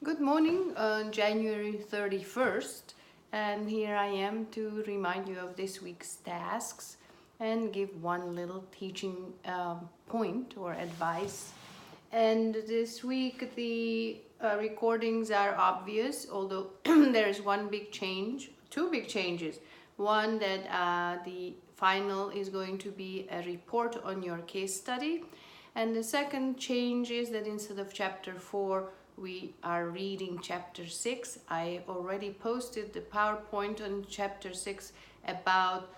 Good morning on January 31st, and here I am to remind you of this week's tasks and give one little teaching point or advice. And this week the recordings are obvious, although there is one big change, two big changes. One that the final is going to be a report on your case study, and the second change is that instead of chapter 4, we are reading chapter 6. I already posted the PowerPoint on chapter 6 about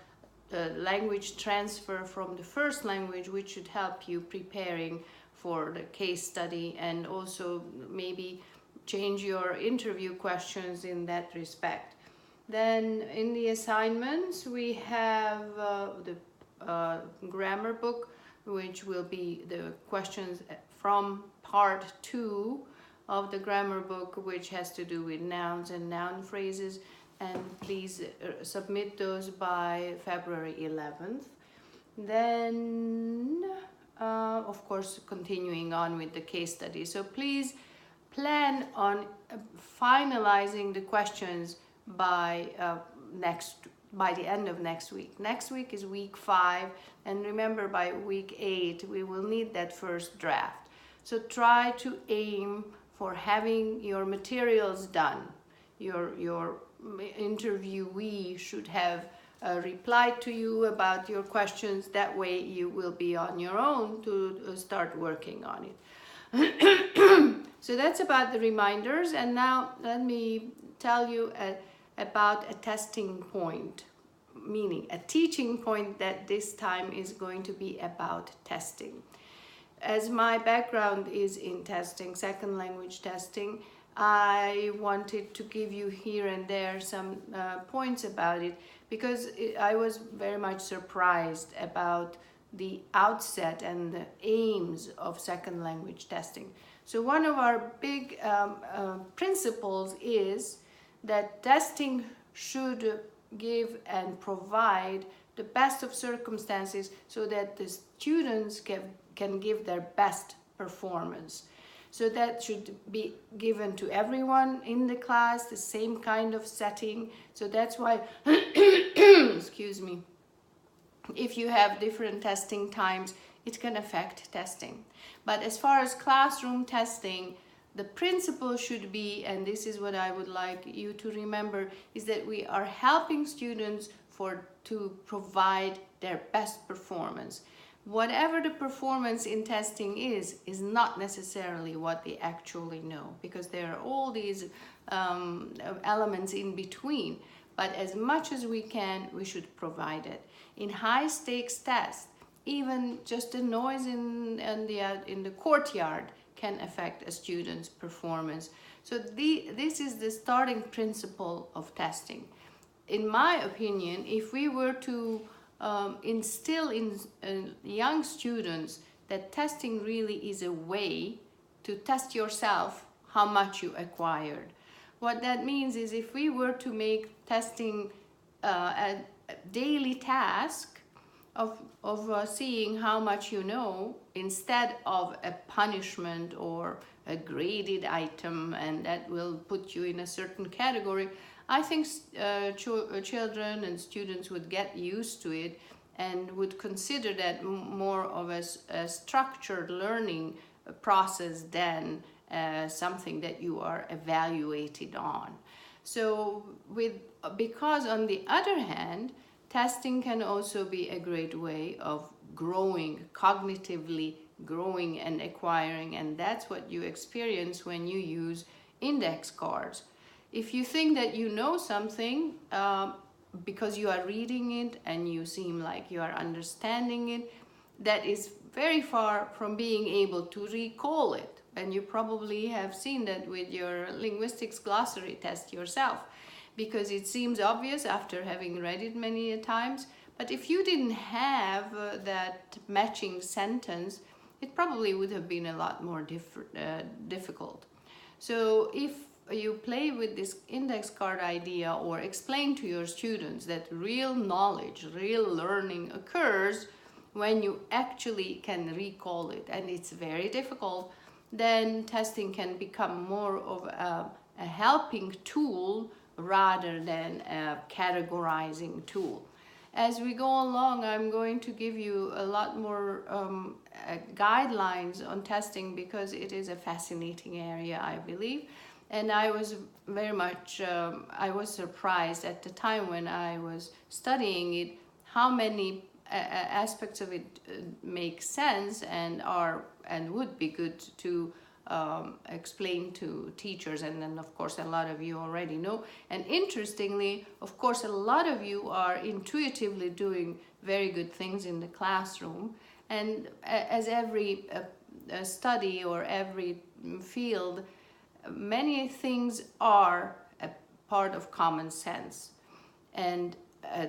language transfer from the first language, which should help you preparing for the case study and also maybe change your interview questions in that respect. Then in the assignments, we have the grammar book, which will be the questions from part 2 of the grammar book, which has to do with nouns and noun phrases, and please submit those by February 11th. Then, of course, continuing on with the case study. So please plan on finalizing the questions by the end of next week. Next week is week 5, and remember, by week 8 we will need that first draft. So try to aim for having your materials done. Your interviewee should have replied to you about your questions. That way you will be on your own to start working on it. So that's about the reminders, and now let me tell you about a testing point, meaning a teaching point that this time is going to be about testing. As my background is in testing, second language testing, I wanted to give you here and there some points about it, because I was very much surprised about the outset and the aims of second language testing. So one of our big principles is that testing should give and provide the best of circumstances so that the students can give their best performance. So that should be given to everyone in the class, the same kind of setting. So that's why, excuse me, if you have different testing times, it can affect testing. But as far as classroom testing, the principle should be, and this is what I would like you to remember, is that we are helping students to provide their best performance. Whatever the performance in testing is not necessarily what they actually know, because there are all these elements in between. But as much as we can, we should provide it. In high stakes tests, even just the noise in the courtyard can affect a student's performance. So this is the starting principle of testing. In my opinion, if we were to instill in young students that testing really is a way to test yourself how much you acquired. What that means is, if we were to make testing a daily task of seeing how much you know, instead of a punishment or a graded item, and that will put you in a certain category, I think children and students would get used to it and would consider that more of a structured learning process than something that you are evaluated on. So because on the other hand, testing can also be a great way of growing, cognitively growing and acquiring, and that's what you experience when you use index cards. If you think that you know something because you are reading it and you seem like you are understanding it, that is very far from being able to recall it. And you probably have seen that with your linguistics glossary test yourself, because it seems obvious after having read it many times. But if you didn't have that matching sentence, it probably would have been a lot more difficult. So if you play with this index card idea, or explain to your students that real knowledge, real learning occurs when you actually can recall it, and it's very difficult then testing can become more of a helping tool rather than a categorizing tool. As we go along, I'm going to give you a lot more guidelines on testing, because it is a fascinating area, I believe. And I was very much, I was surprised at the time when I was studying it, how many aspects of it make sense and would be good to explain to teachers. And then of course a lot of you already know, and interestingly, of course, a lot of you are intuitively doing very good things in the classroom. And as every study or every field, many things are a part of common sense, and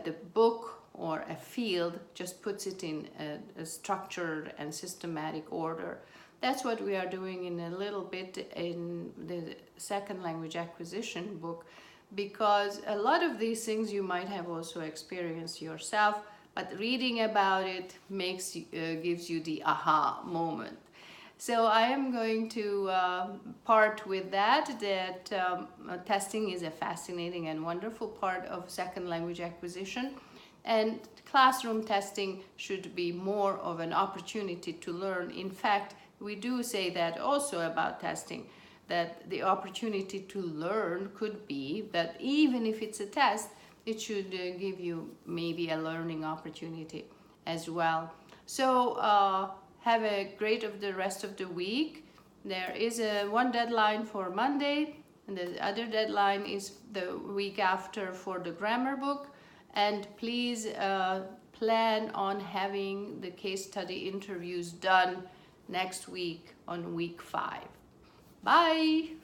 the book or a field just puts it in a structured and systematic order. That's what we are doing in a little bit in the second language acquisition book, because a lot of these things you might have also experienced yourself, but reading about it gives you the aha moment. So I am going to part with that testing is a fascinating and wonderful part of second language acquisition, and classroom testing should be more of an opportunity to learn. In fact, we do say that also about testing, that the opportunity to learn could be that even if it's a test, it should give you maybe a learning opportunity as well. So have a great of the rest of the week. There is one deadline for Monday, and the other deadline is the week after for the grammar book. And please plan on having the case study interviews done next week on week 5. Bye!